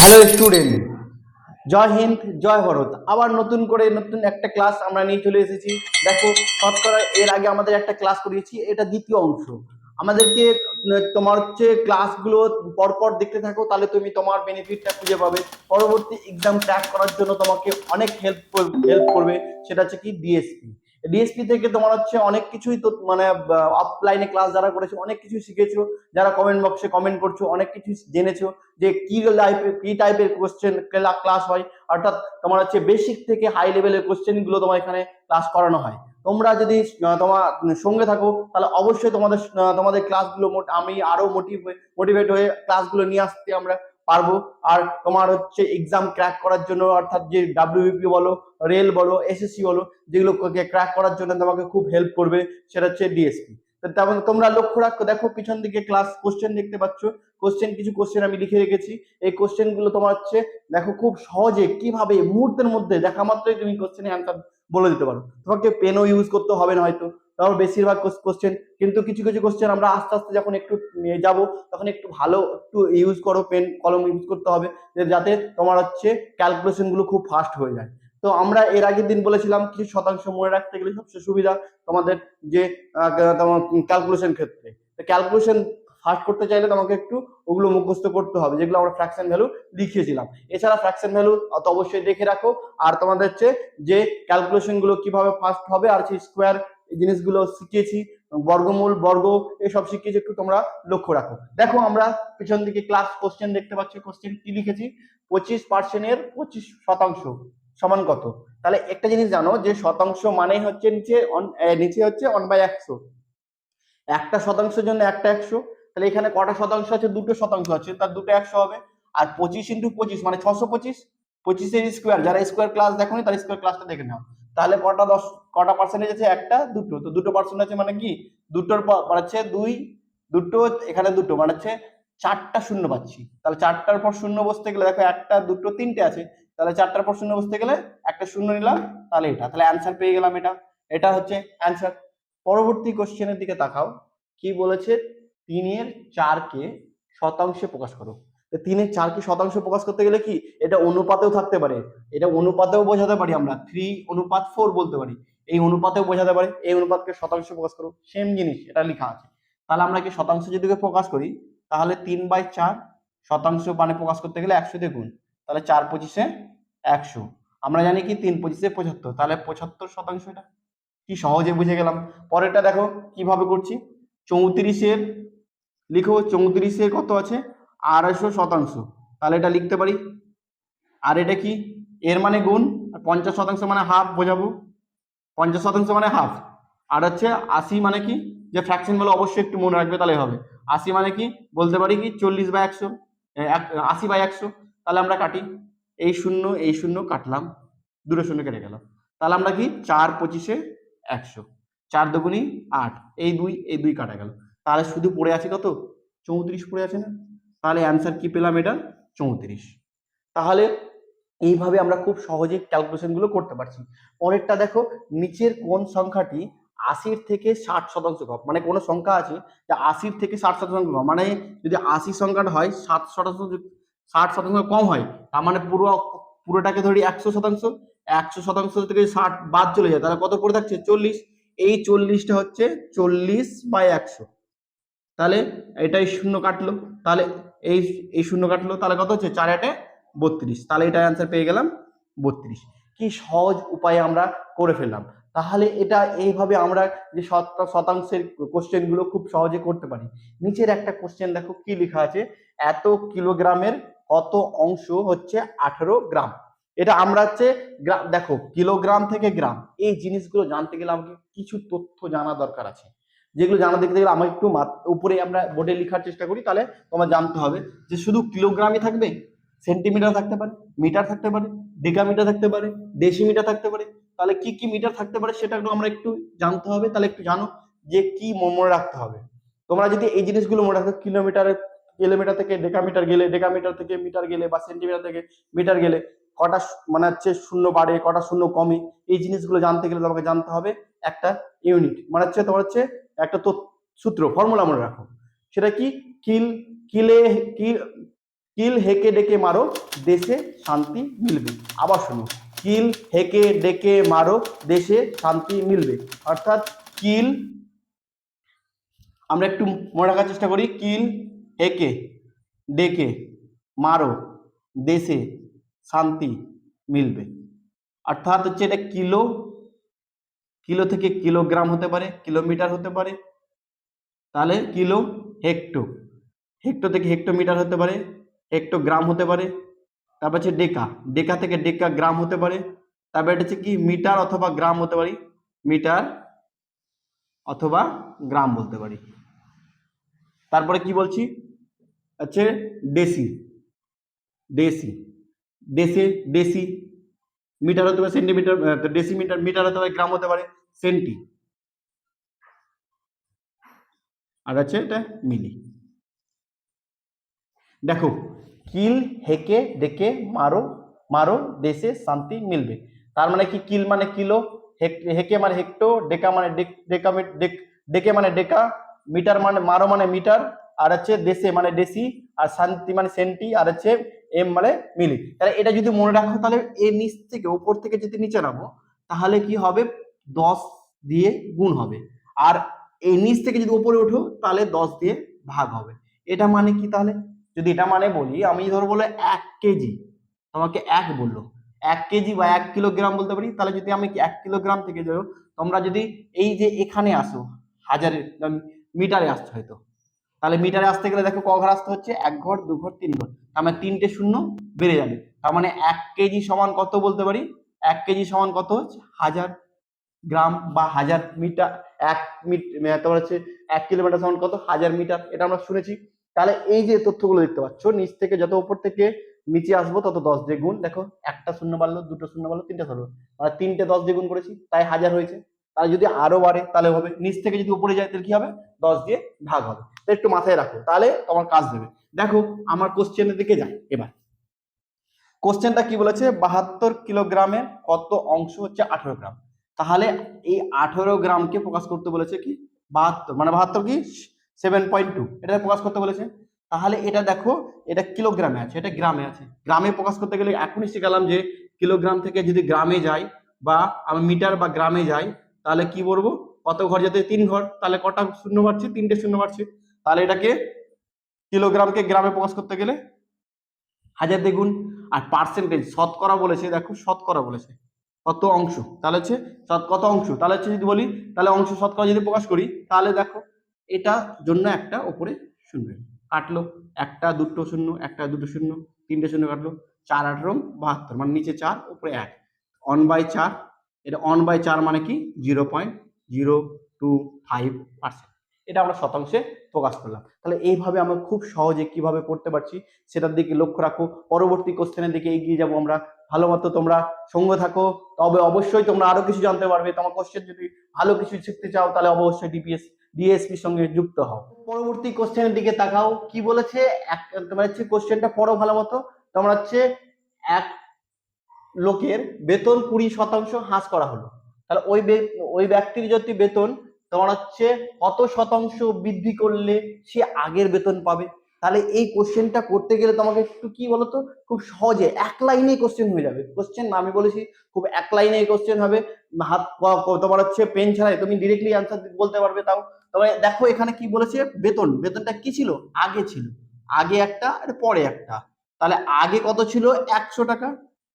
Hello student, জয় হিন্দ জয় ভারত। আবার নতুন করে নতুন একটা ক্লাস আমরা নিয়ে চলে এসেছি। দেখো, শতকরা এর আগে আমাদের একটা ক্লাস করিয়েছি, এটা দ্বিতীয় অংশ। আমাদেরকে তোমার হচ্ছে ক্লাসগুলো পরপর দেখতে থাকো, তাহলে তুমি তোমার বেনিফিটটা খুঁজে পাবে। পরবর্তী এক্সাম ক্র্যাক করার জন্য তোমাকে অনেক হেল্প করবে। সেটা হচ্ছে কি ডিএসপি। ডিএসপি থেকে তোমার হচ্ছে অনেক কিছুই তো মানে অফলাইনে ক্লাস যারা করেছো অনেক কিছু শিখেছো, যারা কমেন্ট বক্সে কমেন্ট করছো অনেক কিছু জেনেছো যে কি টাইপের কোশ্চেন ক্লাস হয়। অর্থাৎ তোমার হচ্ছে বেসিক থেকে হাই লেভেলের কোশ্চেন গুলো তোমার এখানে ক্লাস করানো হয়। তোমরা যদি তোমার সঙ্গে থাকো তাহলে অবশ্যই তোমাদের ক্লাসগুলো আমি আরো মোটিভেট হয়ে ক্লাসগুলো নিয়ে আসতে আমরা পারবো। আর তোমার হচ্ছে এক্সাম ক্র্যাক করার জন্য, অর্থাৎ যে ডাব্লিউবিপি বলো, রেল বলো, এসএসসি বলো, যেগুলো ক্র্যাক করার জন্য তোমাকে খুব হেল্প করবে, সেটা হচ্ছে ডিএসপি। তেমন তোমরা লক্ষ্য রাখো, দেখো পিছন দিকে ক্লাস কোশ্চেন দেখতে পাচ্ছ। কিছু কোশ্চেন আমি লিখে রেখেছি। এই কোশ্চেন গুলো তোমার হচ্ছে দেখো খুব সহজে কিভাবে মুহূর্তের মধ্যে দেখা মাত্রই তুমি কোশ্চেনের অ্যান্সার বলে দিতে পারো। তোমাকে পেনও ইউজ করতে হবে না হয়তো, তারপর বেশিরভাগ কোশ্চেন। কিন্তু কিছু কিছু কোশ্চেন আমরা আস্তে আস্তে যখন একটু নিয়ে যাব তখন একটু ভালো একটু ইউজ করো, পেন কলম ইউজ করতে হবে, যাতে তোমার হচ্ছে ক্যালকুলেশন গুলো খুব ফাস্ট হয়ে যায়। তো আমরা এর আগের দিন বলেছিলাম কিছু শতাংশ মনে রাখতে গেলে সবচেয়ে সুবিধা তোমাদের যে তোমার ক্যালকুলেশন ক্ষেত্রে। ক্যালকুলেশন ফাস্ট করতে চাইলে তোমাকে একটু ওগুলো মুখস্থ করতে হবে, যেগুলো আমরা ফ্র্যাকশন ভ্যালু লিখিয়েছিলাম। এছাড়া ফ্র্যাকশন ভ্যালু তো অবশ্যই দেখে রাখো। আর তোমাদের হচ্ছে যে ক্যালকুলেশন গুলো কিভাবে ফাস্ট হবে, আর সেই স্কোয়ার এই জিনিসগুলো শিখিয়েছি, বর্গমূল বর্গ এসব শিখিয়েছি, একটু তোমরা লক্ষ্য রাখো। দেখো আমরা পিছন দিকে ক্লাস কোশ্চেন দেখতে পাচ্ছি। কোশ্চেন কি লিখেছি? 25% 25% সমান কত? তাহলে একটা জিনিস জানো যে শতাংশ মানে হচ্ছে নিচে হচ্ছে 1/100। একটা শতাংশের জন্য একটা 100। তাহলে এখানে কটা শতাংশ আছে? দুটো শতাংশ আছে, তার দুটো 100 হবে। আর 25 × 25 মানে 625। 25-এর স্কোয়ার, যারা স্কোয়ার ক্লাস দেখোনি তার স্কোয়ার ক্লাসটা দেখে নাও। তাহলে কটা পার্সেন্টেজ আছে? একটা দুটো, তো দুটো পার্সেন্ট আছে মানে কি দুটোর মানে হচ্ছে দুই, দুটো এখানে দুটো মানে হচ্ছে চারটা শূন্য পাচ্ছি। তাহলে চারটার পর শূন্য বসতে গেলে দেখো একটা দুটো তিনটে আছে, তাহলে চারটার পর শূন্য বসতে গেলে একটা শূন্য নিলাম, তাহলে এটা, তাহলে অ্যান্সার পেয়ে গেলাম। এটা হচ্ছে অ্যান্সার। পরবর্তী কোশ্চেনের দিকে তাকাও, কি বলেছে? 3/4 শতাংশে প্রকাশ করো। 3/4 শতাংশ প্রকাশ করতে গেলে কি এটা অনুপাতেও থাকতে পারে, এটা অনুপাতেও বোঝাতে পারি আমরা, 3:4 বলতে পারি। এই অনুপাতেও বোঝাতে পারি, এই অনুপাতকে শতাংশ প্রকাশ করো, সেম জিনিস এটা লেখা আছে। তাহলে আমরা কি শতাংশ যদি প্রকাশ করি, তাহলে 3/4 শতাংশ মানে প্রকাশ করতে গেলে 100 দিয়ে গুণ, তাহলে 4×25 100। আমরা জানি কি 3×25 75, তাহলে 75%। এটা কি সহজে বুঝে গেলাম। পরেরটা দেখো কিভাবে করছি। 34-এর লিখো, 34-এর কত আছে? 250%। তাহলে এটা লিখতে পারি। আর এটা কি? এর মানে গুণ, আর 50% মানে হাফ বোঝাবো। 50% মানে হাফ। আর হচ্ছে 80 মানে কি, যে ফ্র্যাকশন গুলো অবশ্যই একটু মনে রাখবে, তাহলে হবে 80 মানে কি বলতে পারি কি 40/100, 80/100। তাহলে আমরা কাটি, এই শূন্য কাটলাম, দুটো শূন্য কেটে গেল। তাহলে আমরা কি 4×25 100, 4×2 8, এই দুই কাটা গেল। তাহলে শুধু পড়ে আছে কত? 34 পড়ে আছে না? তাহলে অ্যান্সার কি পেলাম? এটা 34। তাহলে এইভাবে আমরা খুব সহজে ক্যালকুলেশন গুলো করতে পারছি। পরেরটা দেখো, নিচের কোন সংখ্যাটি 80 থেকে 60% কম? মানে কোনো সংখ্যা আছে যে 80 থেকে 60% কম, মানে যদি 80 সংখ্যাটা হয় 60% কম হয়, তার মানে পুরোটাকে ধরি 100%। 100% থেকে 60 বাদ চলে যায়, তাহলে কত পড়ে থাকছে? 40। এই 40টা হচ্ছে 40/100। তাহলে এটাই শূন্য কাটলো, তাহলে এই এই শূন্য কাটলো, তাহলে কত হচ্ছে? 4×8 32। তাহলে এটা অ্যান্সার পেয়ে গেলাম 32। কি সহজ উপায়ে আমরা করে ফেললাম। তাহলে এটা এইভাবে আমরা যে শতাংশের কোশ্চেন গুলো খুব সহজে করতে পারি। নিচের একটা কোশ্চেন দেখো কি লেখা আছে, এত কিলোগ্রামের কত অংশ হচ্ছে 18 গ্রাম। এটা আমরা হচ্ছে দেখো কিলোগ্রাম থেকে গ্রাম, এই জিনিসগুলো জানতে গেলে আমাকে কিছু তথ্য জানা দরকার আছে, যেগুলো জানা দেখতে গেলে আমার একটু উপরে আমরা বোর্ডে লেখার চেষ্টা করি। তাহলে তোমার জানতে হবে যে শুধু কিলোগ্রামই থাকবে, সেন্টিমিটার থাকতে পারে, মিটার থাকতে পারে, ডেকামিটার থাকতে পারে, ডেসিমিটার থাকতে পারে। তাহলে কি কি মিটার থাকতে পারে সেটা আমরা একটু জানতে হবে। তাহলে একটু জানো যে কি মনে রাখতে হবে। তোমরা যদি এই জিনিসগুলো মনে রাখো, কিলোমিটার থেকে ডেকামিটার গেলে, ডেকামিটার থেকে মিটার গেলে, বা সেন্টিমিটার থেকে মিটার গেলে কটা মানে হচ্ছে শূন্য বাড়ে, কটা শূন্য কমে, এই জিনিসগুলো জানতে গেলে তোমাকে জানতে হবে একটা ইউনিট, মানে হচ্ছে তোমার হচ্ছে একটা তো সূত্র, ফর্মুলা মনে রাখো। সেটা কি? কিল কিলে কি কিল হেঁকে ডেকে মারো, দেশে শান্তি মিলবে। আবার শোনো, কিল হেঁকে ডেকে মারো, দেশে শান্তি মিলবে। অর্থাৎ কিল, আমরা একটু মনে রাখার চেষ্টা করি, কিল হেঁকে ডেকে মারো, দেশে শান্তি মিলবে। অর্থাৎ হচ্ছে এটা কিলো, কিলো থেকে কিলোগ্রাম হতে পারে, কিলোমিটার হতে পারে, তাহলে কিলো, হেক্টো, হেক্টো থেকে হেক্টোমিটার হতে পারে, হেক্টোগ্রাম হতে পারে। তারপর হচ্ছে ডেকা, ডেকা থেকে ডেকা গ্রাম হতে পারে। তারপর এটা হচ্ছে কি মিটার অথবা গ্রাম হতে পারি, মিটার অথবা গ্রাম বলতে পারি। তারপরে কি বলছি হচ্ছে ডেসি, ডেসি, দেশে ডেসি, মিটার হতে পারে সেন্টিমিটার, ডেসিমিটার, মিটার হতে পারে গ্রাম হতে পারে, সেন্টি, আর আছে এটা মিলি। দেখো, কিল হেঁকে ডেকে মারো, মারো দেশে শান্তি মিলবে। তার মানে কি, কিল মানে কিলো, হেঁকে মানে হেক্টো, ডেকা মানে ডেকা, ডেকে মানে ডেকা, মিটার মানে মারো মানে মিটার, আর হচ্ছে দেশে মানে ডেসি, আর শান্তি মানে সেন্টি, আর হচ্ছে এম মানে মিলি। তাহলে এটা যদি মনে রাখো, তাহলে এর নিচ থেকে উপর থেকে যদি নিচে নামো, তাহলে কি হবে, 10 দিয়ে গুণ হবে। আর এই নিচ থেকে যদি উপরে ওঠো, তাহলে 10 দিয়ে ভাগ হবে। এটা মানে কি, তাহলে যদি এটা মানে বলি, আমি ধরো বলে 1 কেজি, তোমাকে 1 বললো, 1 কেজি বা 1 কিলোগ্রাম বলতে পারি। তাহলে যদি আমি 1 কিলোগ্রাম থেকে ধরো, তোমরা যদি এই যে এখানে আসো, হাজারে মিটারে আসছো হয়তো, তাহলে মিটারে আসতে গেলে দেখো ক ঘর আসতে হচ্ছে, 1 ঘর, 2 ঘর, 3 ঘর, তার মানে 3টে শূন্য বেড়ে যাবে। তার মানে 1 কেজি সমান কত বলতে পারি, 1 কেজি সমান কত হচ্ছে 1000 গ্রাম বা 1000 মিটার। তোমার হচ্ছে 1 কিলোমিটার সমান কত, 1000 মিটার, এটা আমরা শুনেছি। তাহলে এই যে তথ্যগুলো দেখতে পাচ্ছ, নিচ থেকে যত উপর থেকে নিচে আসবো তত 10 দিয়ে গুণ। দেখো, একটা শূন্য বাড়লো, দুটো শূন্য বাড়লো, তিনটা শূন্য, মানে 3টে 10 দিয়ে গুণ করেছি, তাই 1000 হয়েছে। তাহলে যদি আরো বাড়ে তাহলে হবে, নিচ থেকে যদি উপরে যায় তাহলে কি হবে, 10 দিয়ে ভাগ হবে। তো একটু মাথায় রাখো, তাহলে তোমার কাজ দেবে। দেখো আমার কোশ্চেনের দিকে যাই এবার। কোশ্চেনটা কি বলেছে, 72 কিলোগ্রামে কত অংশ হচ্ছে 18 গ্রাম। তাহলে এই 18 গ্রামকে প্রকাশ করতে বলেছে কি 72, মানে 72 কি 7.2, এটা প্রকাশ করতে বলেছে। তাহলে এটা দেখো, এটা কিলোগ্রামে আছে, এটা গ্রামে আছে। গ্রামে প্রকাশ করতে গেলে এখনই শিখালাম যে কিলোগ্রাম থেকে যদি গ্রামে যাই বা আমি মিটার বা গ্রামে যাই, তাহলে কি বলবো, কত ঘর যেতে, 3 ঘর, তাহলে কটা শূন্য বাড়ছে, 3টে শূন্য বাড়ছে। তাহলে এটাকে কিলোগ্রামকে গ্রামে প্রকাশ করতে গেলে 1000 দিয়ে গুণ। আর পার্সেন্টেজ, শতকরা বলেছে, দেখো শতকরা বলেছে, কত অংশ, তাহলে হচ্ছে কত অংশ, তাহলে হচ্ছে যদি বলি, তাহলে অংশ শতকরা যদি প্রকাশ করি, তাহলে দেখো এটা জন্য একটা উপরে শূন্য কাটলো, একটা দুটো শূন্য, একটা দুটো শূন্য, 3টে শূন্য কাটলো, 4 8 72, মানে নিচে 4 উপরে 1, 1/4, এটা 1/4 মানে কি 0.025%, এটা আমরা শতাংশে প্রকাশ করলাম। তাহলে এইভাবে আমরা খুব সহজে কিভাবে করতে পারছি সেটার দিকে লক্ষ্য রাখো। পরবর্তী কোশ্চেনের দিকে এগিয়ে যাবো আমরা, ভালো মতো তোমরা সঙ্গে থাকো, তবে অবশ্যই তোমরা আরো কিছু জানতে পারবে। তোমার কোশ্চেন যদি ভালো কিছু শিখতে চাও, তাহলে অবশ্যই ডিএসপির সঙ্গে যুক্ত হও। পরবর্তী কোশ্চেনের দিকে তাকাও, কি বলেছে, তোমার হচ্ছে কোশ্চেনটা পড়ো ভালো মতো। তোমরা হচ্ছে এক লোকের বেতন 20% হ্রাস করা হলো, তাহলে ওই ব্যক্তির যদি বেতন তোমার হচ্ছে কত শতাংশ বৃদ্ধি করলে সে আগের বেতন পাবে। তাহলে এই কোশ্চেনটা করতে গেলে তোমাকে একটু কি বলতো, খুব সহজে 1 লাইনে কোশ্চেন হয়ে যাবে। কোশ্চেন আমি বলেছি খুব 1 লাইনে কোশ্চেন হবে, হাত তোমার হচ্ছে পেন ছাড়াই তুমি ডিরেক্টলি অ্যান্সার বলতে পারবে। তাও তবে দেখো এখানে কি বলেছে, বেতনটা কি ছিল, আগে ছিল, আগে একটা আর পরে একটা। তাহলে আগে কত ছিল, 100 টাকা,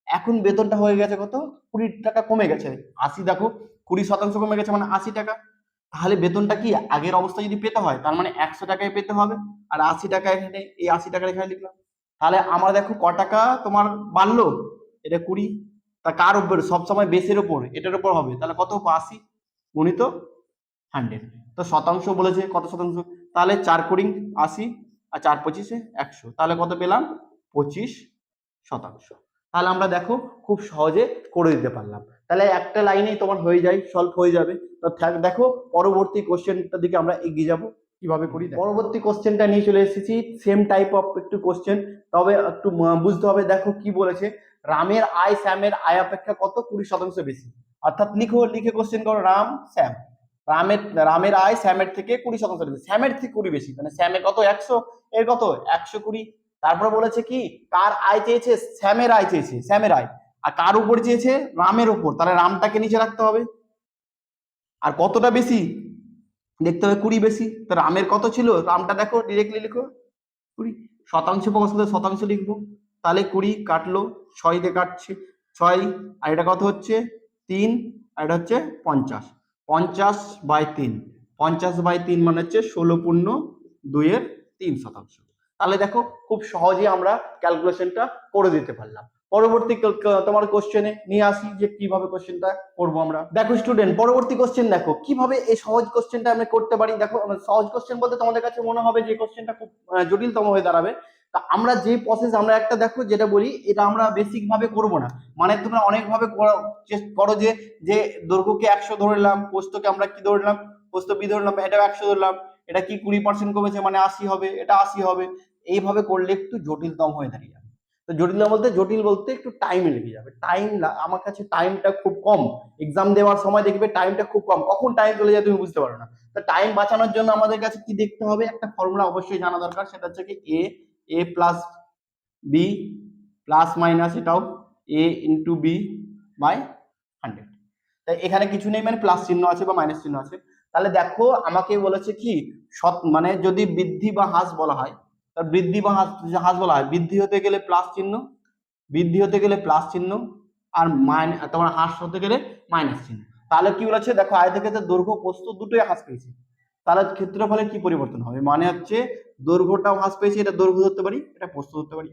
এখন বেতনটা হয়ে গেছে কত, 20 টাকা কমে গেছে, 80, দেখো 20% কমে গেছে মানে 80 টাকা। তাহলে বেতনটা কি আগের অবস্থা যদি পেতে হয়, তার মানে 100 টাকায় পেতে হবে, আর 80 টাকা এখানে, এই 80 টাকা এখানে লিখলাম। তাহলে আমার দেখো ক টাকা তোমার বাড়লো, এটা 20, তা কার উপর, সবসময় বেসের উপর, এটার উপর হবে, তাহলে কত 80 গুণিত 100। তো শতাংশ বলেছে, কত শতাংশ, তাহলে 4 × 80, আর 4 × 25 100, তাহলে কত পেলাম, 25%। তাহলে আমরা দেখো খুব সহজে করে দিতে পারলাম। তাহলে একটা লাইনেই তোমার হয়ে যায়, সলভ হয়ে যাবে। তো দেখো পরবর্তী কোশ্চেনটার দিকে আমরা এগিয়ে যাব, কিভাবে করি। পরবর্তী কোশ্চেনটা নিয়ে চলে এসেছি, সেম টাইপ অফ একটু কোশ্চেন, তবে একটু বুঝতে হবে। দেখো কি বলেছে, রামের আয় শ্যামের আয় অপেক্ষা কত 20% বেশি। অর্থাৎ লিখে কোশ্চেন করো, রাম শ্যাম, রামের আয় শ্যামের থেকে 20% বেশি, শ্যামের থেকে 20 বেশি, মানে শ্যামের কত 100, এর কত 120। তারপর বলেছে কি কার আয় চেয়েছে, শ্যামের আয় চেয়েছে, শ্যামের আয়। আর কার উপর চেয়েছে, রামের উপর, তাহলে রামটাকে নিচে রাখতে হবে। আর কতটা বেশি দেখতে হবে, 20 বেশি। তো রামের কত ছিল, রামটা দেখো ডিরেক্টলি লিখো 20। শতাংশ প্রকাশ করতে শতাংশ লিখবো, তাহলে 20 কাটলো, 6 দিয়ে কাটছে 6, আর এটা কত হচ্ছে 3, আর এটা হচ্ছে 50। 50/3, 50/3 মানে হচ্ছে 16.2 তাহলে দেখো খুব সহজেই আমরা ক্যালকুলেশনটা করে দিতে পারলাম। পরবর্তী তোমার কোশ্চেনে নিয়ে আসি যে কিভাবে কোশ্চেনটা করবো আমরা। দেখো স্টুডেন্ট, পরবর্তী কোশ্চেন দেখো কিভাবে এই সহজ কোশ্চেনটা আমরা করতে পারি। দেখো সহজ কোশ্চেন বলতে তোমাদের কাছে মনে হবে যে কোশ্চেনটা খুব জটিলতম হয়ে দাঁড়াবে। তা আমরা যে প্রসেস, আমরা একটা দেখো যেটা বলি, এটা আমরা বেসিক ভাবে করবো না, মানে তোমরা অনেক ভাবে করো যে যে দৈর্ঘ্যকে 100 ধরলাম, প্রস্থকে আমরা কি ধরলাম, প্রস্থ বি ধরলাম, এটা 100 ধরলাম, এটা কি 20% কমেছে মানে 80 হবে, এটা 80 হবে। এইভাবে করলে একটু জটিলতম হয়ে দাঁড়িয়ে যাবে। তো জটিল বলতে একটু টাইম লেগে যাবে। আমার কাছে টাইমটা খুব কম, এক্সাম দেওয়ার সময় দেখবে টাইমটা খুব কম, কখন টাইম চলে যায় তুমি বুঝতে পারো না। তো টাইম বাঁচানোর জন্য আমাদের কাছে কি দেখতে হবে, একটা ফর্মুলা অবশ্যই জানা দরকার, সেটা হচ্ছে কি এ প্লাস বি প্লাস মাইনাস এটাও এ ইন্টু বি বাই 100। তাই এখানে কিছু নেই, মানে প্লাস চিহ্ন আছে বা মাইনাস চিহ্ন আছে। তাহলে দেখো আমাকে বলেছে কি মানে যদি বৃদ্ধি বা হ্রাস বলা হয়, তার বৃদ্ধি বা হ্রাস বলা হয়, বৃদ্ধি হতে গেলে প্লাস চিহ্ন, বৃদ্ধি হতে গেলে প্লাস চিহ্ন, আর তোমার হ্রাস হতে গেলে মাইনাস চিহ্ন। তাহলে কি বলেছে দেখো, আয়তক্ষেত্রের দৈর্ঘ্য প্রস্থ দুটোই হ্রাস পেয়েছে, তাহলে ক্ষেত্রফলের কি পরিবর্তন হবে, মানে হচ্ছে দৈর্ঘ্যটাও হ্রাস পেয়েছে, এটা দৈর্ঘ্য ধরতে পারি, এটা প্রস্থ ধরতে পারি।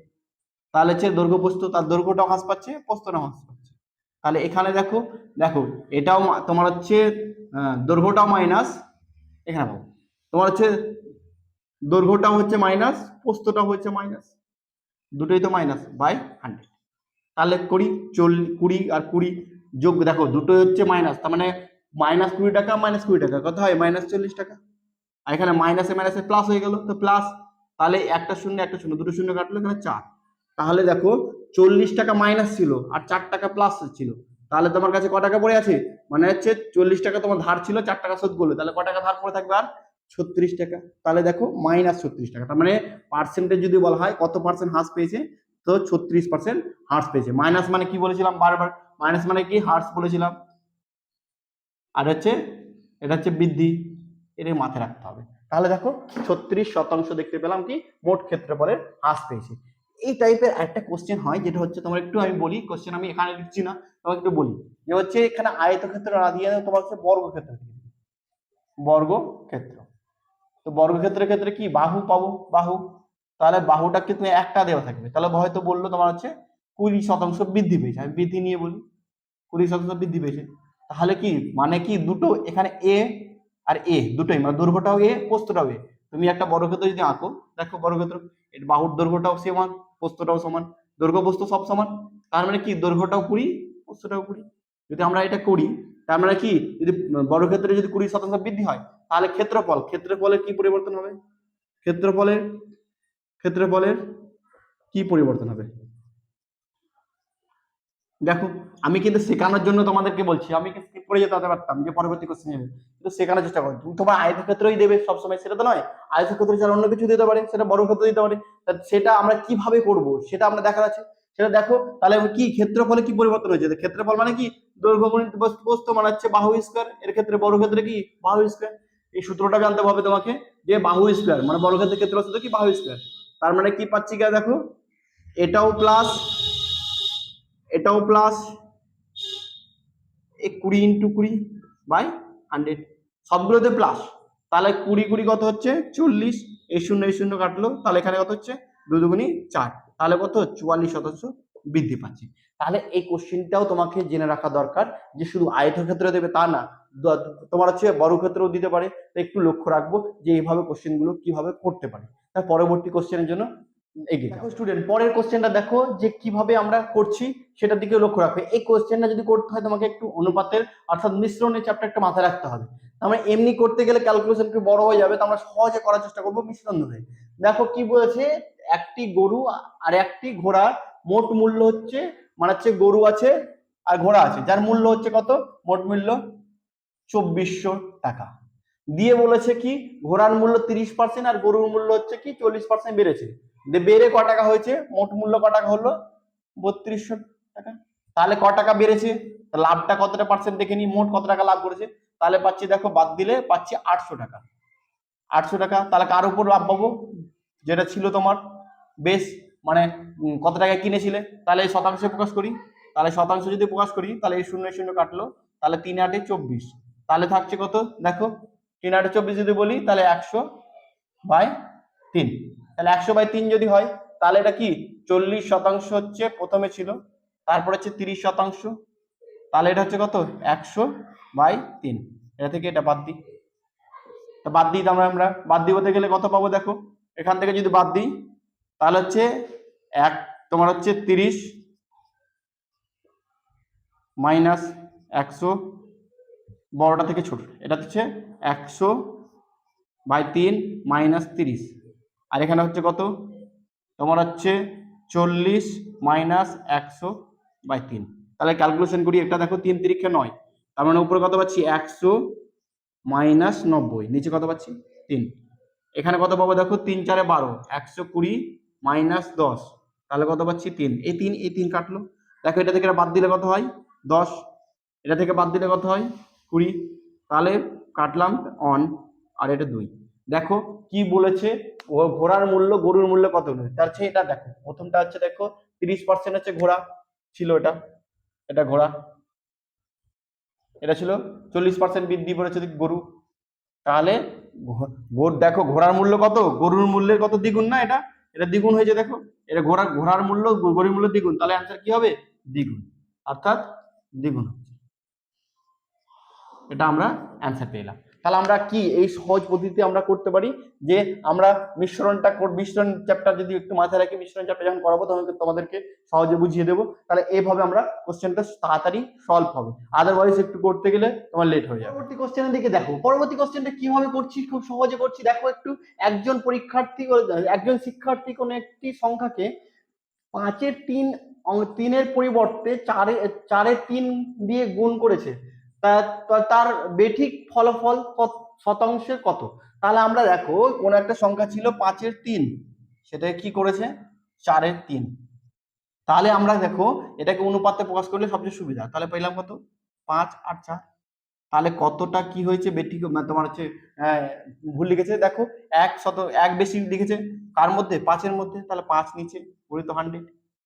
তাহলে হচ্ছে দৈর্ঘ্য প্রস্থ, তার দৈর্ঘ্যটাও হ্রাস পাচ্ছে, প্রস্থটাও হ্রাস পাচ্ছে। তাহলে এখানে দেখো দেখো এটাও তোমার হচ্ছে দৈর্ঘ্যটাও মাইনাস, এখানে পাবো তোমার হচ্ছে দৈর্ঘ্যটাও হচ্ছে মাইনাস, প্রস্থটাও হচ্ছে মাইনাস, দুটোই তো মাইনাস বাই 100। তাহলে করি 20 আর 20 যোগ, দেখো দুটোই হচ্ছে মাইনাস, তার মানে -20 টাকা -20 টাকা কত হয়, -40 টাকা। আর এখানে মাইনাসে মাইনাসে প্লাস হয়ে গেল, তো প্লাস, তাহলে একটা শূন্য একটা শূন্য, দুটো শূন্য কাটলো, এখানে 4। তাহলে দেখো 40 টাকা মাইনাস ছিল আর 4 টাকা প্লাস ছিল, তাহলে তোমার কাছে ক টাকা পড়ে আছে, মানে হচ্ছে 40 টাকা তোমার ধার ছিল, 4 টাকা শোধ করলো, তাহলে ক টাকা ধার পড়ে থাকবে আর 36 টাকা। তাহলে দেখো -36 টাকা, তার মানে পার্সেন্টেজ যদি বলা হয় কত পার্সেন্ট হ্রাস পেয়েছে, তো 36% হ্রাস পেয়েছে। মাইনাস মানে কি বলেছিলাম বারবার, মাইনাস মানে কি হ্রাস বলেছিলাম, আর হচ্ছে এটা হচ্ছে বৃদ্ধি, এটাই মাথায় রাখতে হবে। তাহলে দেখো 36% দেখতে পেলাম কি মোট ক্ষেত্রফলের হ্রাস পেয়েছে। এই টাইপের একটা কোশ্চেন হয়, যেটা হচ্ছে তোমার একটু আমি বলি, কোশ্চেন আমি এখানে লিখছি না, তোমাকে একটু বলি যে হচ্ছে এখানে আয়তক্ষেত্র না দিয়ে তোমার হচ্ছে বর্গক্ষেত্র, বর্গক্ষেত্র। তো বর্গক্ষেত্রের ক্ষেত্রে কি বাহু পাবো, বাহু, তাহলে বাহুটা কিন্তু একটা দেওয়া থাকবে, তাহলে হয়তো বললো তোমার হচ্ছে 20% বৃদ্ধি পেয়েছে, আমি বৃদ্ধি নিয়ে বলি 20% বৃদ্ধি পেয়েছে। তাহলে কি মানে কি দুটো এখানে এ আর এ দুটোই, মানে দৈর্ঘ্যটাও এ প্রস্থটাও এ। তুমি একটা বর্গক্ষেত্র যদি আঁকো, দেখো বর্গক্ষেত্র, এর বাহুর দৈর্ঘ্যটাও সমান, প্রস্থটাও সমান, দৈর্ঘ্য প্রস্থ সব সমান, তার মানে কি দৈর্ঘ্যটাও 20, প্রস্থটাও 20। যদি আমরা এটা করি, তার মানে কি যদি বর্গক্ষেত্রে যদি 20% বৃদ্ধি হয়, তাহলে ক্ষেত্রফলের কি পরিবর্তন হবে, ক্ষেত্রফলের ক্ষেত্রফলের কি পরিবর্তন হবে। দেখো আমি কিন্তু শেখানোর জন্য তোমাদেরকে বলছি, আমি স্কিপ করে যেতে পারতাম যে পরবর্তী কোশ্চেন নেবে, কিন্তু শেখানোর চেষ্টা করো। তুমি তোমার আয়তক্ষেত্রই দেবে সবসময় সেটা তো নয়, আয়তক্ষেত্র ছাড়া অন্য কিছু দিতে পারে, সেটা বর্গক্ষেত্র দিতে পারে, সেটা আমরা কিভাবে করব সেটা আমরা দেখার আছে। সেটা দেখো তাহলে কি ক্ষেত্রফলে কি পরিবর্তন হয়েছে, ক্ষেত্রফল মানে কি দৈর্ঘ্য গুণিত প্রস্থ মানে হচ্ছে বাহু স্কয়ার, এর ক্ষেত্রে বর্গক্ষেত্রে কি বাহু স্কয়ার। এই সূত্রটা জানতে হবে তোমাকে, যে বাহু স্কয়ার মানে বর্গক্ষেত্রের ক্ষেত্র হচ্ছে কি বাহু স্কয়ার। তার মানে কি পাচ্ছি গা, দেখো এটাও প্লাস, এটাও প্লাস, 20 × 20/100, সবগুলোতে প্লাস। তাহলে 20 কত হচ্ছে 40, এই শূন্য কাটলো, তাহলে এখানে কত হচ্ছে 2 × 2 = 4, তাহলে কত 44% বৃদ্ধি পাচ্ছে। তাহলে এই কোশ্চেনটাও তোমাকে জেনে রাখা দরকার, যে শুধু আয়তক্ষেত্র দেবে তা না, তোমার হচ্ছে বর্গক্ষেত্রও দিতে পারে। তো একটু লক্ষ্য রাখবো যে এইভাবে কোশ্চেনগুলো কিভাবে করতে পারে। তার পরবর্তী কোশ্চেনের জন্য এগিয়ে যাও। স্টুডেন্ট পরের কোশ্চেনটা দেখো যে কিভাবে আমরা করছি সেটার দিকে লক্ষ্য রাখবে। এই কোশ্চেনটা যদি করতে হয় তোমাকে একটু অনুপাতের অর্থাৎ মিশ্রণের চ্যাপ্টারটা মাথায় রাখতে হবে। আমরা এমনি করতে গেলে ক্যালকুলেশন একটু বড় হয়ে যাবে, তো আমরা সহজে করার চেষ্টা করবো মিশ্রণ ধরে। দেখো কি বলেছে, একটি গরু আর একটি ঘোড়ার মোট মূল্য হচ্ছে, মানে হচ্ছে গরু আছে আর ঘোড়া আছে, যার মূল্য হচ্ছে কত, মোট মূল্য 2400 টাকা দিয়ে বলেছে কি ঘোড়ার মূল্য 30% আর গরুর মূল্য হচ্ছে কি 40% বেড়েছে। বেড়ে ক টাকা হয়েছে, মোট মূল্য ক টাকা হলো 3200 টাকা। তাহলে ক টাকা বেড়েছে, লাভটা কতটা পার্সেন্ট দেখে নি, মোট কত টাকা লাভ করেছে। তাহলে পাচ্ছি দেখো বাদ দিলে পাচ্ছি 800 টাকা। 800 টাকা, তাহলে কার উপর লাভ পাবো, যেটা ছিল তোমার বেশ, মানে কত টাকায় কিনেছিলে। তাহলে এই শতাংশে প্রকাশ করি, তাহলে শতাংশ যদি প্রকাশ করি তাহলে এই 0 0 কাটলো, তাহলে 3 8 24, তাহলে থাকছে কত দেখো 3 8 24 যদি বলি তাহলে 100/3। তাহলে 100/3 যদি হয় তাহলে এটা কি 40% হচ্ছে প্রথমে ছিল, তারপর হচ্ছে 30%, তাহলে এটা হচ্ছে কত 100/3। এটা থেকে এটা বাদ দিই, বাদ দিই আমরা বাদ দিয়ে বলতে গেলে কত পাবো দেখো, এখান থেকে যদি বাদ দিই তাহলে হচ্ছে তোমার হচ্ছে 30 মাইনাস 100, বড়টা থেকে ছোট, এটা হচ্ছে 100/3 মাইনাস 30, আর এখানে হচ্ছে কত তোমার হচ্ছে 40 মাইনাস 100/3। তাহলে ক্যালকুলেশন করি, একটা দেখো 3 3 9, তার মানে উপরে কত পাচ্ছি 100 মাইনাস 90, নিচে কত পাচ্ছি 3। এখানে কত পাবো দেখো 3 4 12, 120 মাইনাস 10, তাহলে কত পাচ্ছি 3। এই 3 কাটলো, দেখো এটা থেকে এটা বাদ দিলে কত হয় 10, এটা থেকে বাদ দিলে কত হয় 20, তাহলে কাটলাম অন, আর এটা 2। দেখো কি বলেছে, ঘোড়ার মূল্য গরুর মূল্য কত নয়, তার চেয়ে এটা দেখো প্রথমটা হচ্ছে দেখো 30% হচ্ছে ঘোড়া ছিল, এটা ঘোড়া, এটা ছিল 40% বৃদ্ধি করেছে গরু। তাহলে দেখো ঘোড়ার মূল্য কত, গরুর মূল্যের কত দ্বিগুণ না, এটা এটা দ্বিগুণ হয়েছে দেখো, এটা ঘোড়ার মূল্য গরুর মূল্য দ্বিগুণ, তাহলে অ্যান্সার কি হবে দ্বিগুণ, অর্থাৎ দ্বিগুণ হচ্ছে, এটা আমরা অ্যান্সার পেলাম। তাহলে আমরা কি এই সহজ পদ্ধতিতে আমরা করতে পারি যে আমরা মিশ্রণ চ্যাপ্টার যদি একটু মাথায় রাখি, মিশ্রণ চ্যাপ্টার যখন করাবো তখন তোমাদেরকে সহজে বুঝিয়ে দেবো, তাহলে এইভাবে আমরা কোশ্চেনটা তাড়াতাড়ি সলভ হবে, আদারওয়াইজ একটু করতে গেলে তোমার লেট হয়ে যাবে। পরবর্তী কোশ্চেনের দিকে দেখো, পরবর্তী কোশ্চেনটা কিভাবে করছি, খুব সহজে করছি দেখো একটু। একজন শিক্ষার্থী কোনো একটি সংখ্যাকে 5-এর 3 পরিবর্তে 4-এর 3 দিয়ে গুণ করেছে, তার বেঠিক ফলাফল শতাংশে কত। তাহলে আমরা দেখো কোন একটা সংখ্যা ছিল 5-এর 3, সেটা কি করেছে 4-এর 3, তাহলে আমরা দেখো এটাকে অনুপাতে প্রকাশ করলে সবচেয়ে সুবিধা, তাহলে পেলাম কত 5 আর 4, তাহলে কতটা কি হয়েছে বেঠিক, তোমার হচ্ছে ভুল লিখেছে দেখো, 1 বেশি লিখেছে কার মধ্যে 5-এর মধ্যে, তাহলে 5 নিচে, কুড়ি তো 100,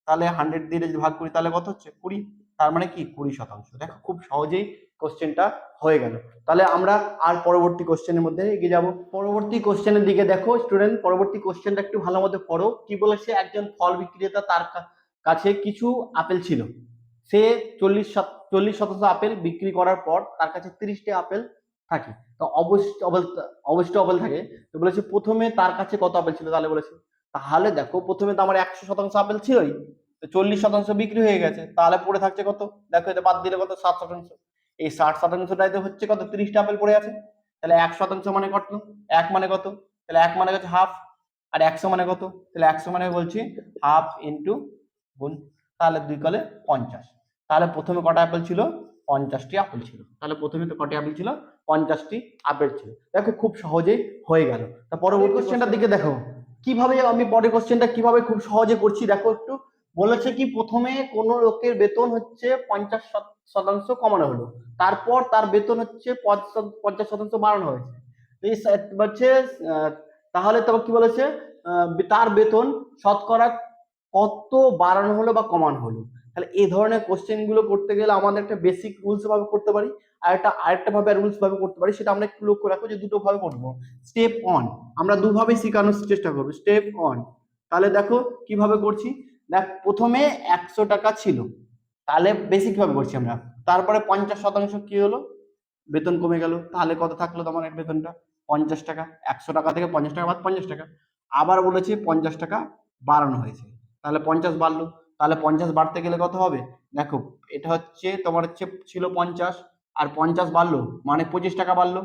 তাহলে 100 দিয়ে যদি ভাগ করি তাহলে কত হচ্ছে 20, তার মানে কি 20%। দেখো খুব সহজেই কোশ্চেনটা হয়ে গেল। তাহলে আমরা আর পরবর্তী কোশ্চেনের মধ্যে এগিয়ে যাব। পরবর্তী কোশ্চেনের দিকে দেখো স্টুডেন্ট, পরবর্তী কোশ্চেনটা একটু ভালো মতো পড়ো। কি বলেছে, একজন ফল বিক্রেতা তার কাছে কিছু আপেল ছিল, সে 40% আপেল বিক্রি করার পর তার কাছে 30টি আপেল থাকে, তো অবশিষ্ট আপেল থাকে। তো বলেছে প্রথমে তার কাছে কত আপেল ছিল, তাহলে বলেছে তাহলে দেখো প্রথমে তো আমার 100% আপেল ছিলই, তো 40% বিক্রি হয়ে গেছে, তাহলে পড়ে থাকছে কত দেখো, এটা বাদ দিলে কত 60%, এই 60%টাই তো হচ্ছে কত 30টা আপেল পড়ে আছে, তাহলে 1% মানে কত, 1 মানে কত, তাহলে 1 মানে হচ্ছে হাফ, আর 100 মানে কত, তাহলে 100 মানে বলছি হাফ ইন্টু গুণ, তাহলে 2 কলে 50, তাহলে প্রথমে কটা আপেল ছিল 50টি আপেল ছিল, তাহলে প্রথমে তো কটা আপেল ছিল 50টি আপেল ছিল। দেখো খুব সহজেই হয়ে গেল। তা পরবর্তী কোশ্চেনটার দিকে দেখো, কিভাবে আমি পরের কোশ্চেনটা কিভাবে খুব সহজে করছি দেখো একটু। বলেছে কি প্রথমে কোন লোকের বেতন হচ্ছে 50% কমানো হলো, তারপর তার বেতন হচ্ছে 50% বাড়ানো হয়েছে, বলছে তাহলে তো কি বলেছে, তার বেতন শতকরা কত বাড়ানো হলো বা কমানো হলো। তাহলে এই ধরনের কোশ্চেন গুলো করতে গেলে আমাদের একটা বেসিক রুলস ভাবে করতে পারি, আর আরেকটা ভাবে রুলস ভাবে করতে পারি, সেটা আমরা একটু লক্ষ্য রাখবো যে দুটো ভাবে করবো। স্টেপ অন, আমরা দুভাবে শেখানোর চেষ্টা করবো। স্টেপ অন, তাহলে দেখো কিভাবে করছি, দেখ প্রথমে 100 টাকা ছিল, তাহলে বেসিক ভাবে করছি আমরা, তারপরে 50% কি হলো বেতন কমে গেল, তাহলে কত থাকলো তোমার বেতনটা 50 টাকা, 100 টাকা থেকে 50 টাকা বাদ 50 টাকা, আবার বলেছি 50 টাকা বাড়ানো হয়েছে, তাহলে 50 বাড়লো, তাহলে 50 বাড়তে গেলে কত হবে দেখো, এটা হচ্ছে তোমার হচ্ছে ছিল 50 আর 50 বাড়লো মানে 25 টাকা বাড়লো,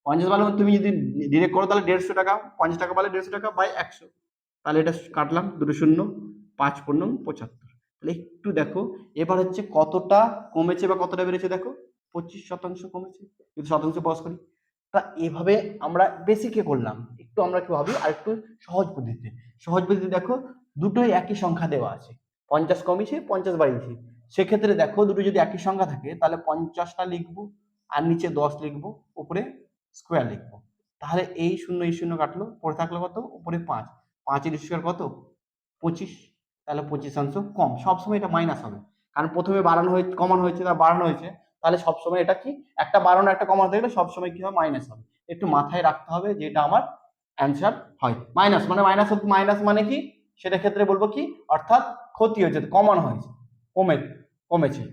50 বাড়লো তুমি যদি ডিরেক্ট করো তাহলে 150 টাকা, 50 টাকা বাড়লে 150 টাকা বাই 100, তাহলে এটা কাটলাম দুটো শূন্য, 5 পূর্ণ 75, তাহলে একটু দেখো এবার হচ্ছে কতটা কমেছে বা কতটা বেড়েছে দেখো 25% কমেছে, যদি শতাংশ প্রকাশ করি। তা এভাবে আমরা বেসিকে করলাম, একটু আমরা কি ভাবি আর একটু সহজ পদ্ধতিতে। সহজ পদ্ধতি দেখো, দুটোই একই সংখ্যা দেওয়া আছে, 50 কমিয়েছে 50 বাড়িয়েছে, সেক্ষেত্রে দেখো দুটো যদি একই সংখ্যা থাকে তাহলে 50টা লিখবো আর নিচে 10 লিখবো, উপরে স্কোয়ার লিখবো। তাহলে এই শূন্য কাটলো, পরে থাকলো কত, উপরে 5, 5 এর স্কোয়ার কত, 25। তাহলে 25 কম, সবসময় এটা মাইনাস হবে, কারণ প্রথমে বাড়ানো হয়েছে, কমানো হয়েছে, তার বাড়ানো হয়েছে, তাহলে সবসময় এটা কি, একটা বাড়ানো একটা কমানো থাকলে সবসময় কি হবে, মাইনাস হবে। একটু মাথায় রাখতে হবে যে এটা আমার অ্যান্সার হয়। মাইনাস মানে মাইনাস মানে কি, সেটা ক্ষেত্রে বলবো কি, অর্থাৎ ক্ষতি হয়েছে, কমানো হয়েছে, কমেছে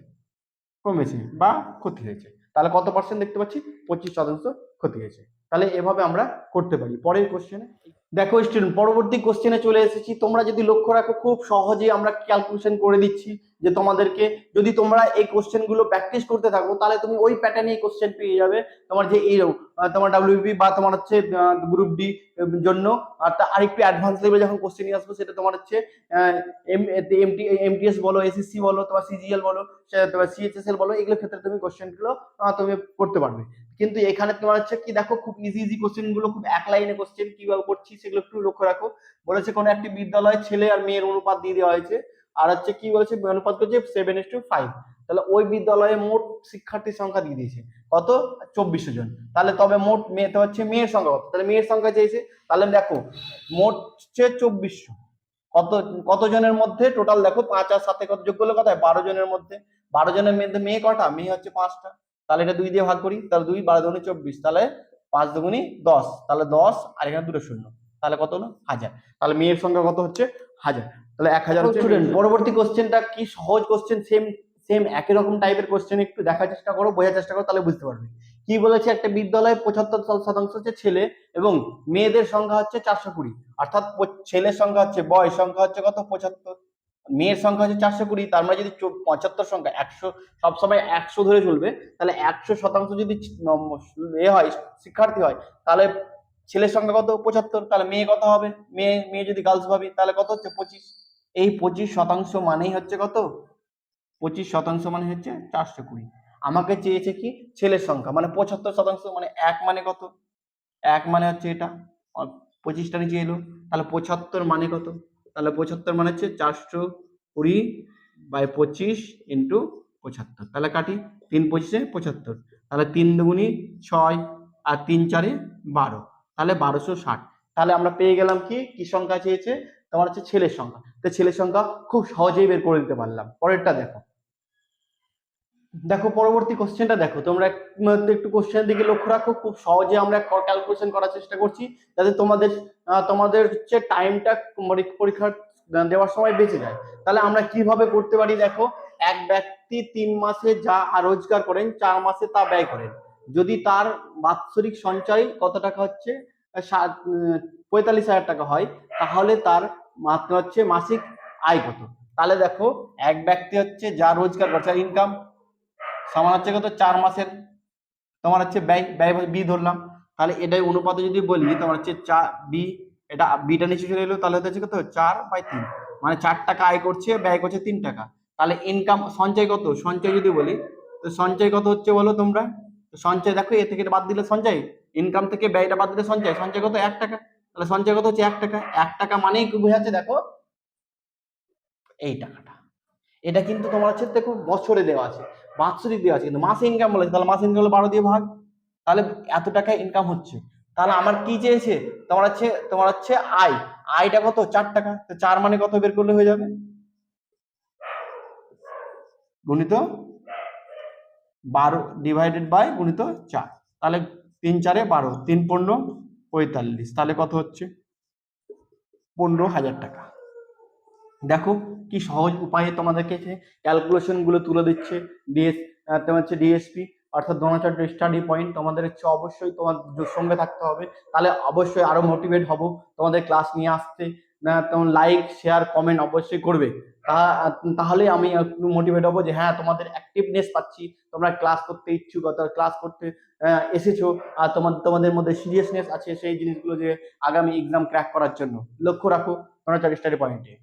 কমেছে বা ক্ষতি হয়েছে। তাহলে কত পার্সেন্ট দেখতে পাচ্ছি, 25% ক্ষতি হয়েছে। তাহলে এভাবে আমরা করতে পারি। পরের কোশ্চেনে দেখো স্টুডেন্ট, পরবর্তী কোশ্চেনে চলে এসেছি। তোমরা যদি লক্ষ্য রাখো, খুব সহজেই আমরা ক্যালকুলেশন করে দিচ্ছি, যে তোমাদেরকে যদি তোমরা এই কোশ্চেনগুলো প্র্যাকটিস করতে থাকো তাহলে তুমি ওই প্যাটার্নে কোশ্চেন পেয়ে যাবে তোমার যে এই তোমার ডাব্লিউবি বা তোমার হচ্ছে গ্রুপ ডি জন্য। আর আরেকটু অ্যাডভান্স লেভেলে যখন কোশ্চেন নিয়ে আসবো, সেটা তোমার হচ্ছে এমটিএস বলো, এসএসসি বলো, তোমার সিজিএল বলো, তোমার সিএইচএসএল বলো, এগুলোর ক্ষেত্রে তুমি কোশ্চেনগুলো তুমি করতে পারবে। কিন্তু এখানে তোমার হচ্ছে কি, দেখো খুব ইজি কোশ্চেন গুলো, খুব এক লাইনে কোশ্চেন কিভাবে করছি সেগুলো একটু লক্ষ্য রাখো। বলেছে কোনো একটি বিদ্যালয়ে ছেলে আর মেয়ের অনুপাত দিয়ে দেওয়া হয়েছে, আর হচ্ছে কি বলেছে, অনুপাত করছে 7:5। তাহলে ওই বিদ্যালয়ে মোট শিক্ষার্থীর সংখ্যা দিয়ে দিয়েছে কত, 2400 জন। তাহলে তবে মোট মেয়েতে হচ্ছে মেয়ের সংখ্যা কত, তাহলে মেয়ের সংখ্যা চেয়েছে। তাহলে দেখো মোট হচ্ছে 2400, কত কতজনের মধ্যে টোটাল, দেখো 5 আর 7 কত যোগ করলে কত হয়, 12 জনের মধ্যে। 12 জনের মধ্যে মেয়ে কটা, মেয়ে হচ্ছে 5টা। তাহলে এটা 2 দিয়ে ভাগ করি, তাহলে 2 12 দুগুণে 24, তাহলে 5 দুগুণে 10, তাহলে 10 আর এখানে দুটো শূন্য, তাহলে কত হলো, 1000। তাহলে মেয়ের সংখ্যা কত হচ্ছে, 1000। তাহলে 1000 স্টুডেন্ট। পরবর্তী কোশ্চেনটা কি সহজ কোশ্চেন, সেম সেম একই রকম টাইপের কোশ্চেন, একটু দেখার চেষ্টা করো, বোঝার চেষ্টা করো, তাহলে বুঝতে পারবে। কি বলেছে, একটা বিদ্যালয়ে 75% হচ্ছে ছেলে এবং মেয়েদের সংখ্যা হচ্ছে 420, অর্থাৎ ছেলের সংখ্যা হচ্ছে, বয়স সংখ্যা হচ্ছে কত, 75, মেয়ের সংখ্যা হচ্ছে 420। তার মানে যদি 75 সংখ্যা 100, সবসময় 100 ধরে চলবে, তাহলে 100% যদি এ হয়, শিক্ষার্থী হয়, তাহলে ছেলের সংখ্যা কত, 75। তাহলে মেয়ে কত হবে, মেয়ে মেয়ে যদি গার্লস ভাবি তাহলে কত হচ্ছে, 25। এই 25% মানেই হচ্ছে কত, 25% মানে হচ্ছে 420। আমাকে চেয়েছে কি, ছেলের সংখ্যা মানে 75%, মানে 1 মানে কত, 1 মানে হচ্ছে এটা, 25টা নিচে এলো, তাহলে 75 মানে কত, তাহলে 75 মানে হচ্ছে 420/25 ইন্টু 75। তাহলে কাটি, 3 25 75, তাহলে 3 দুগুণি 6 আর 3 4 12, তাহলে 1260। তাহলে আমরা পেয়ে গেলাম কি, কি সংখ্যা চেয়েছে, তোমার হচ্ছে ছেলের সংখ্যা। তো ছেলের সংখ্যা খুব সহজেই বের করে দিতে পারলাম। পরেরটা দেখো, দেখো পরবর্তী কোশ্চেনটা দেখো, তোমরা একটু কোশ্চেনের দিকে লক্ষ্য রাখো। খুব সহজে আমরা ক্যালকুলেশন করার চেষ্টা করছি, যাতে তোমাদের হচ্ছে টাইমটা পরীক্ষা দেওয়ার সময় বেঁচে যায়। তাহলে আমরা কিভাবে করতে পারি, দেখো এক ব্যক্তি 3 মাসে যা রোজগার করেন 4 মাসে তা ব্যয় করেন। যদি তার বাৎসরিক সঞ্চয় কত টাকা হচ্ছে, 45,000 টাকা হয়, তাহলে তার মাত্র হচ্ছে মাসিক আয় কত। তাহলে দেখো এক ব্যক্তি হচ্ছে যা রোজগার করছে, ইনকাম সমান হচ্ছে কত, 4 মাসের তোমার হচ্ছে ব্যয়, বি ধরলাম। তাহলে এটাই অনুপাতে যদি বলি, তোমার হচ্ছে 4 বি, এটা বিটা নিচে চলে এলো, তাহলে হচ্ছে কত, 4/3, মানে 4 টাকা আয় করছে, ব্যয় করছে 3 টাকা। তাহলে ইনকাম, সঞ্চয় কত, সঞ্চয় যদি বলি, তো সঞ্চয় কত হচ্ছে বলো তোমরা, সঞ্চয় দেখো এ থেকে বাদ দিলে সঞ্চয়, ইনকাম থেকে ব্যয়টা বাদ দিলে সঞ্চয়, সঞ্চয় কত, 1 টাকা। তাহলে সঞ্চয় কত হচ্ছে, 1 টাকা। 1 টাকা মানেই কি বোঝাচ্ছে, দেখো এই টাকাটা। এটা কিন্তু তোমার হচ্ছে দেখো বছরে দেওয়া আছে, বাৎসরিক দেওয়া আছে, কিন্তু মাসে ইনকাম বলেছে, তাহলে মাসে ইনকাম হলো 12 দিয়ে ভাগ, তাহলে এত টাকা ইনকাম হচ্ছে। তাহলে আমার কি চেয়েছে, তোমার হচ্ছে আয়টা কত, 4 টাকা। তো 4 মানে কত বের করলে হয়ে যাবে, গুণিত 12 ডিভাইডেড বাই গুণিত 4। তাহলে 3 4 12, 3 15 45, তাহলে কত হচ্ছে, 15,000 টাকা। দেখো কি সহজ উপায়ে তোমাদেরকে ক্যালকুলেশন গুলো তুলে দিচ্ছে। তোমার হচ্ছে ডিএসপি, অর্থাৎ ডোনাচার্ড স্টাডি পয়েন্ট, তোমাদের হচ্ছে অবশ্যই তোমার সঙ্গে থাকতে হবে, তাহলে অবশ্যই আরো মোটিভেট হব তোমাদের ক্লাস নিয়ে আসতে। তোমার লাইক শেয়ার কমেন্ট অবশ্যই করবে, তাহলে আমি একটু মোটিভেট হবো যে হ্যাঁ তোমাদের অ্যাক্টিভনেস পাচ্ছি, তোমরা ক্লাস করতে ইচ্ছুক, ক্লাস করতে এসেছো, আর তোমাদের মধ্যে সিরিয়াসনেস আছে সেই জিনিসগুলো, যে আগামী এক্সাম ক্র্যাক করার জন্য। লক্ষ্য রাখো ডোনাচার্ড স্টাডি পয়েন্টে।